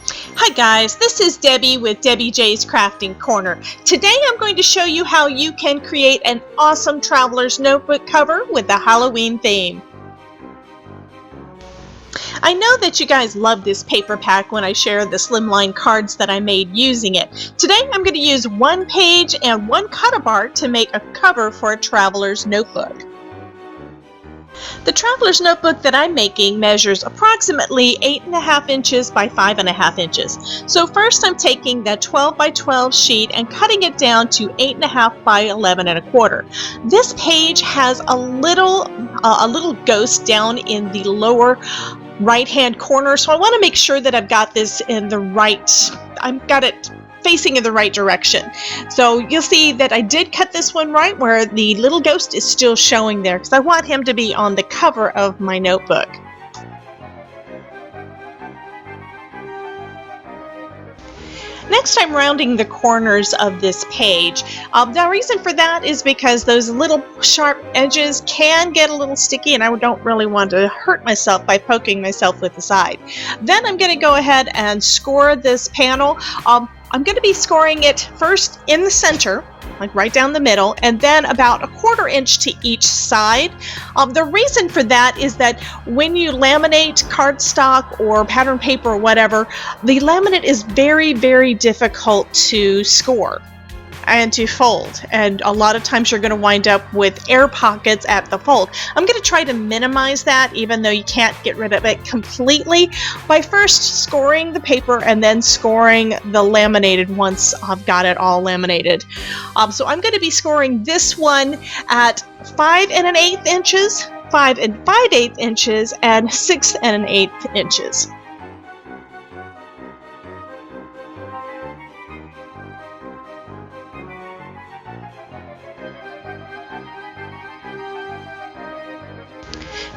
Hi guys, this is Debbie with Debbie J's Crafting Corner. Today I'm going to show you how you can create an awesome traveler's notebook cover with the Halloween theme. I know that you guys love this paper pack when I share the slimline cards that I made using it. Today I'm going to use one page and one cut-up art to make a cover for a traveler's notebook. The traveler's notebook that I'm making measures approximately 8.5 inches by 5.5 inches. So first I'm taking that 12 by 12 sheet and cutting it down to 8.5 by 11.25. This page has a little ghost down in the lower right hand corner, so I want to make sure that I've got this in the right, I've got it facing in the right direction. So you'll see that I did cut this one right where the little ghost is still showing there because I want him to be on the cover of my notebook. Next, I'm rounding the corners of this page. The reason for that is because those little sharp edges can get a little sticky and I don't really want to hurt myself by poking myself with the side. Then I'm going to go ahead and score this panel. I'm going to be scoring it first in the center, like right down the middle, and then about 1/4 inch to each side. The reason for that is that when you laminate cardstock or pattern paper or whatever, the laminate is very, very difficult to score and to fold, and a lot of times you're going to wind up with air pockets at the fold. I'm going to try to minimize that, even though you can't get rid of it completely, by first scoring the paper and then scoring the laminated once I've got it all laminated. So I'm going to be scoring this one at 5 1/8 inches, 5 5/8 inches, and 6 1/8 inches.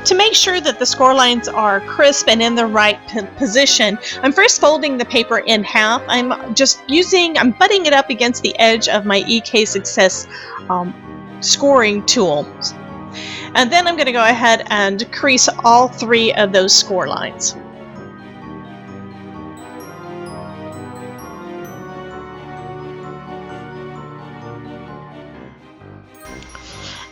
To make sure that the score lines are crisp and in the right position, I'm first folding the paper in half. I'm butting it up against the edge of my EK Success scoring tool. And then I'm going to go ahead and crease all 3 of those score lines.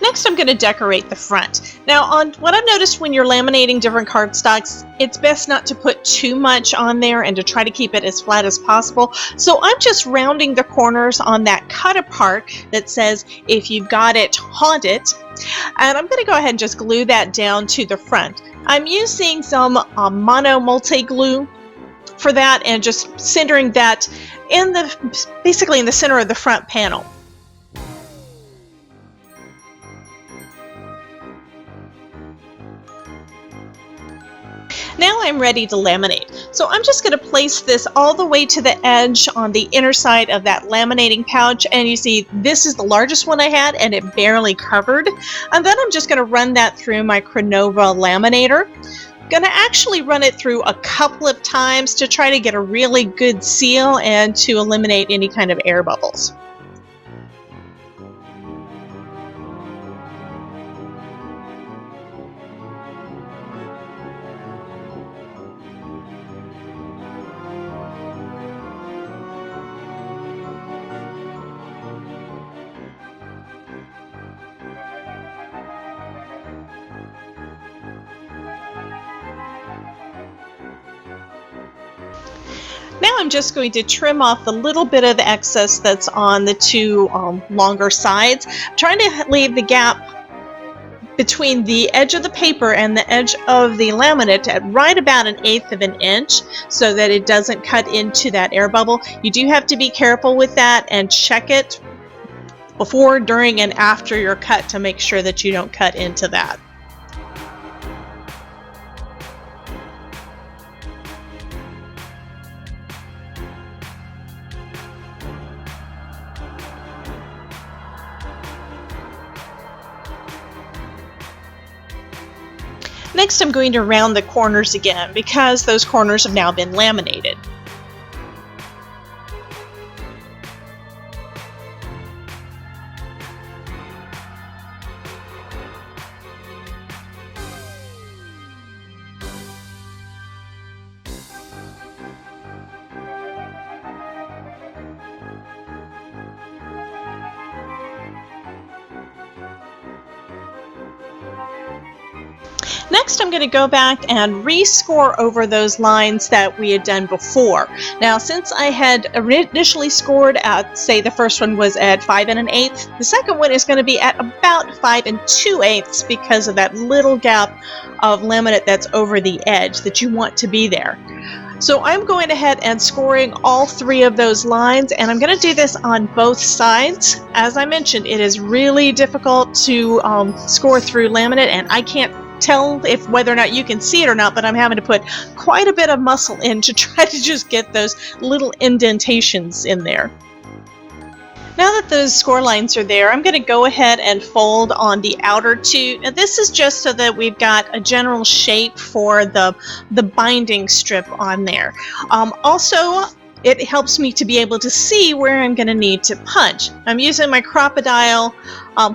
Next, I'm going to decorate the front. Now, on what I've noticed when you're laminating different cardstocks, it's best not to put too much on there and to try to keep it as flat as possible. So I'm just rounding the corners on that cut apart that says, "If you've got it, haunt it." And I'm going to go ahead and just glue that down to the front. I'm using some mono multi-glue for that and just centering that basically in the center of the front panel. Now I'm ready to laminate. So I'm just going to place this all the way to the edge on the inner side of that laminating pouch, and you see this is the largest one I had and it barely covered. And then I'm just going to run that through my Crenova laminator. I'm going to actually run it through a couple of times to try to get a really good seal and to eliminate any kind of air bubbles. Now I'm just going to trim off the little bit of the excess that's on the 2 longer sides. I'm trying to leave the gap between the edge of the paper and the edge of the laminate at right about 1/8 of an inch so that it doesn't cut into that air bubble. You do have to be careful with that and check it before, during, and after your cut to make sure that you don't cut into that. Next, I'm going to round the corners again because those corners have now been laminated. Next, I'm going to go back and rescore over those lines that we had done before. Now, since I had initially scored at, say the first one was at 5 1/8, the second one is going to be at about 5 2/8 because of that little gap of laminate that's over the edge that you want to be there. So I'm going ahead and scoring all 3 of those lines, and I'm going to do this on both sides. As I mentioned, it is really difficult to score through laminate, and I can't tell if whether or not you can see it or not, but I'm having to put quite a bit of muscle in to try to just get those little indentations in there. Now that those score lines are there, I'm going to go ahead and fold on the outer 2. Now this is just so that we've got a general shape for the binding strip on there. Also, it helps me to be able to see where I'm going to need to punch. I'm using my Crop-A-Dile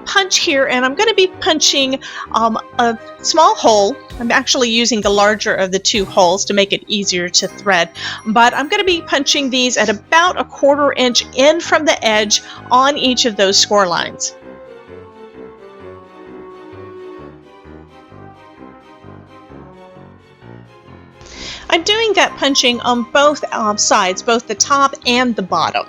punch here, and I'm going to be punching a small hole. I'm actually using the larger of the 2 holes to make it easier to thread, but I'm going to be punching these at about 1/4 inch in from the edge on each of those score lines. I'm doing that punching on both sides, both the top and the bottom.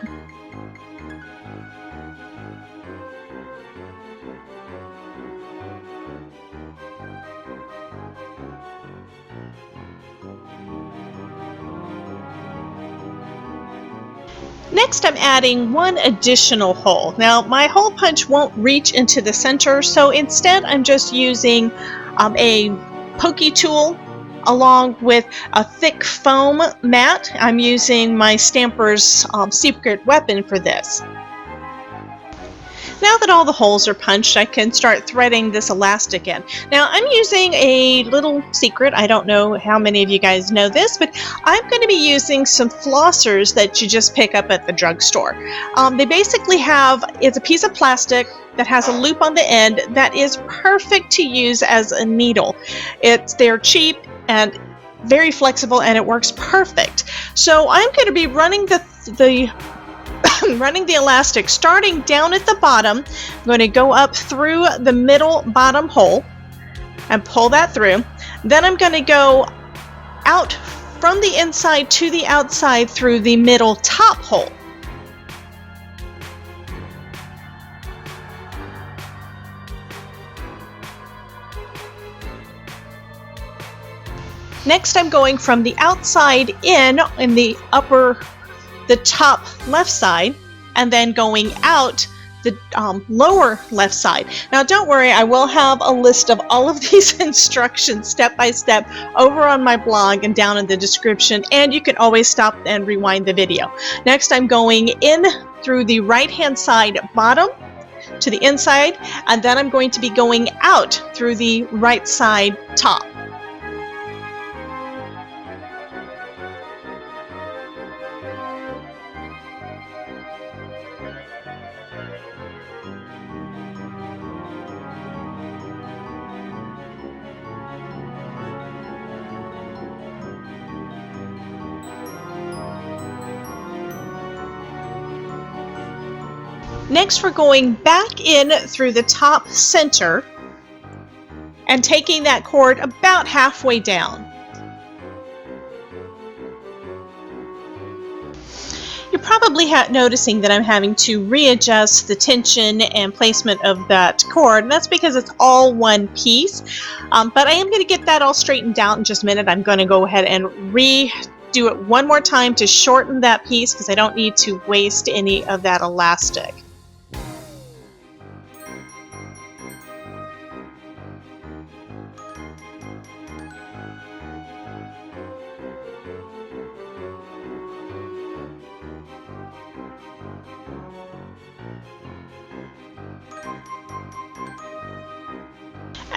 Next, I'm adding 1 additional hole. Now, my hole punch won't reach into the center, so instead I'm just using a pokey tool along with a thick foam mat. I'm using my Stamper's secret weapon for this. Now that all the holes are punched, I can start threading this elastic in. Now I'm using a little secret. I don't know how many of you guys know this, but I'm going to be using some flossers that you just pick up at the drugstore. They basically it's a piece of plastic that has a loop on the end that is perfect to use as a needle. They're cheap and very flexible, and it works perfect. So I'm going to be running running the elastic starting down at the bottom. I'm going to go up through the middle bottom hole and pull that through. Then I'm going to go out from the inside to the outside through the middle top hole. Next, I'm going from the outside in the top left side, and then going out the lower left side. Now don't worry, I will have a list of all of these instructions step by step over on my blog and down in the description, and you can always stop and rewind the video. Next, I'm going in through the right hand side bottom to the inside, and then I'm going to be going out through the right side top. Next, we're going back in through the top center and taking that cord about halfway down. You're probably noticing that I'm having to readjust the tension and placement of that cord, and that's because it's all one piece. But I am going to get that all straightened out in just a minute. I'm going to go ahead and redo it one more time to shorten that piece because I don't need to waste any of that elastic.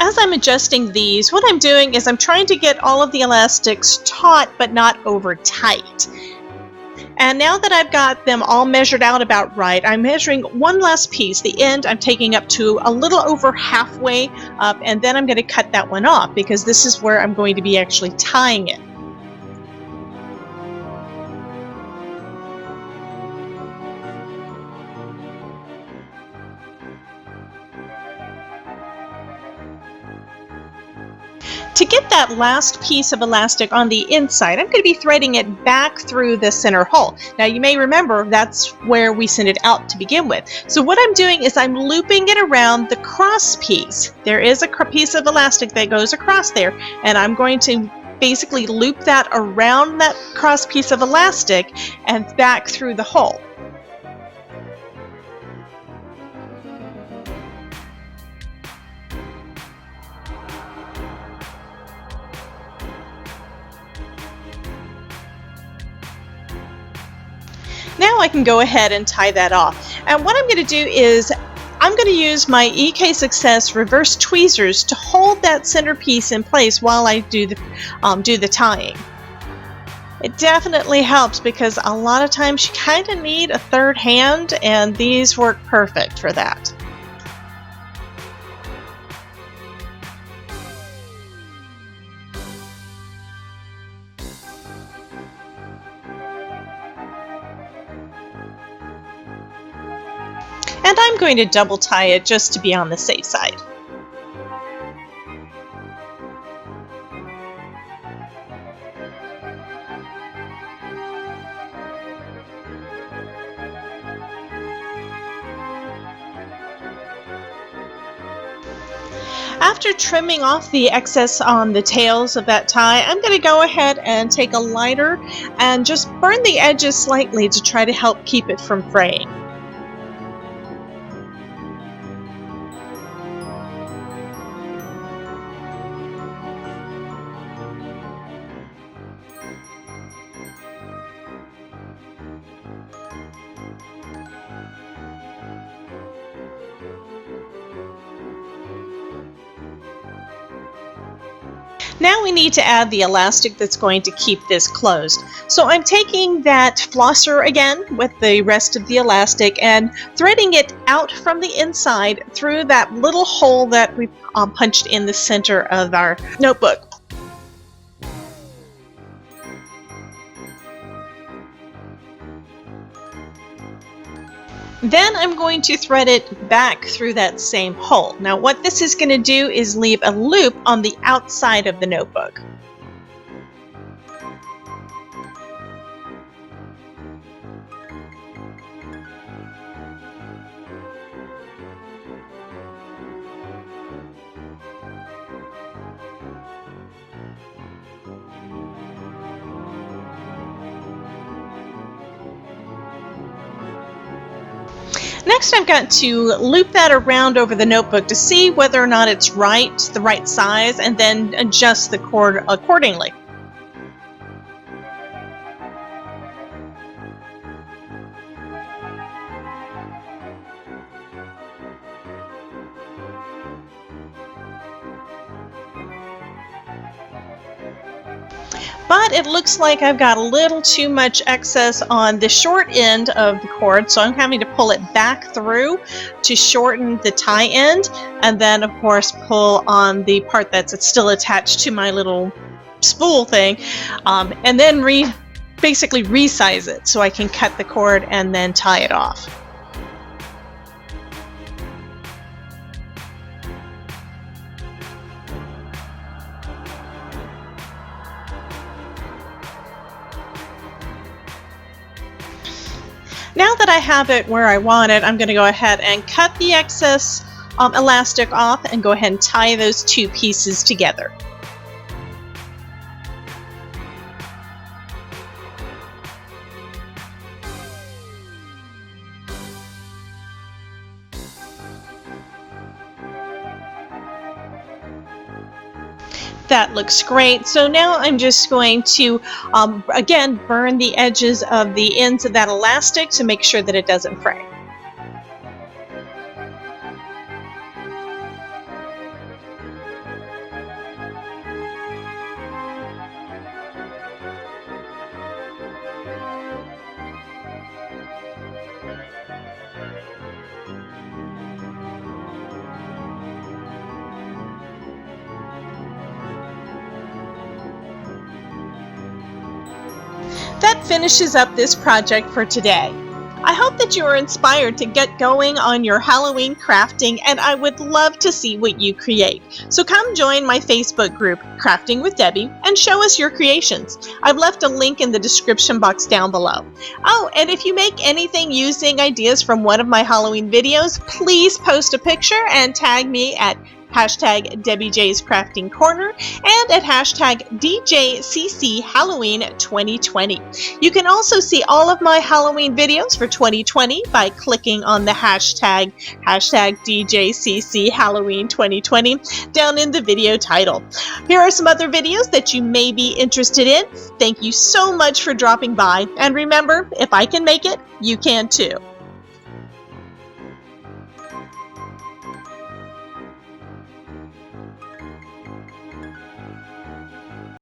As I'm adjusting these, what I'm doing is I'm trying to get all of the elastics taut but not over tight. And now that I've got them all measured out about right, I'm measuring one last piece. The end I'm taking up to a little over halfway up, and then I'm going to cut that one off because this is where I'm going to be actually tying it. To get that last piece of elastic on the inside, I'm going to be threading it back through the center hole. Now you may remember that's where we sent it out to begin with. So what I'm doing is I'm looping it around the cross piece. There is a piece of elastic that goes across there, and I'm going to basically loop that around that cross piece of elastic and back through the hole. Now I can go ahead and tie that off. And what I'm going to do is I'm going to use my EK Success reverse tweezers to hold that centerpiece in place while I do the tying. It definitely helps because a lot of times you kind of need a third hand, and these work perfect for that. And I'm going to double tie it just to be on the safe side. After trimming off the excess on the tails of that tie, I'm going to go ahead and take a lighter and just burn the edges slightly to try to help keep it from fraying. Now we need to add the elastic that's going to keep this closed. So I'm taking that flosser again with the rest of the elastic and threading it out from the inside through that little hole that we punched in the center of our notebook. Then I'm going to thread it back through that same hole. Now what this is going to do is leave a loop on the outside of the notebook. Next, I've got to loop that around over the notebook to see whether or not it's the right size, and then adjust the cord accordingly. But it looks like I've got a little too much excess on the short end of the cord, so I'm having to pull it back through to shorten the tie end, and then of course pull on the part that's still attached to my little spool thing, and then basically resize it so I can cut the cord and then tie it off. Now that I have it where I want it, I'm going to go ahead and cut the excess elastic off and go ahead and tie those two pieces together. That looks great. So now I'm just going to, again, burn the edges of the ends of that elastic to make sure that it doesn't fray. That finishes up this project for today. I hope that you are inspired to get going on your Halloween crafting, and I would love to see what you create. So come join my Facebook group, Crafting with Debbie, and show us your creations. I've left a link in the description box down below. Oh, and if you make anything using ideas from one of my Halloween videos, please post a picture and tag me at hashtag DebbieJ's Crafting Corner and at hashtag DJCC Halloween 2020. You can also see all of my Halloween videos for 2020 by clicking on the hashtag DJCC Halloween 2020 down in the video title. Here are some other videos that you may be interested in. Thank you so much for dropping by, and remember, if I can make it, you can too.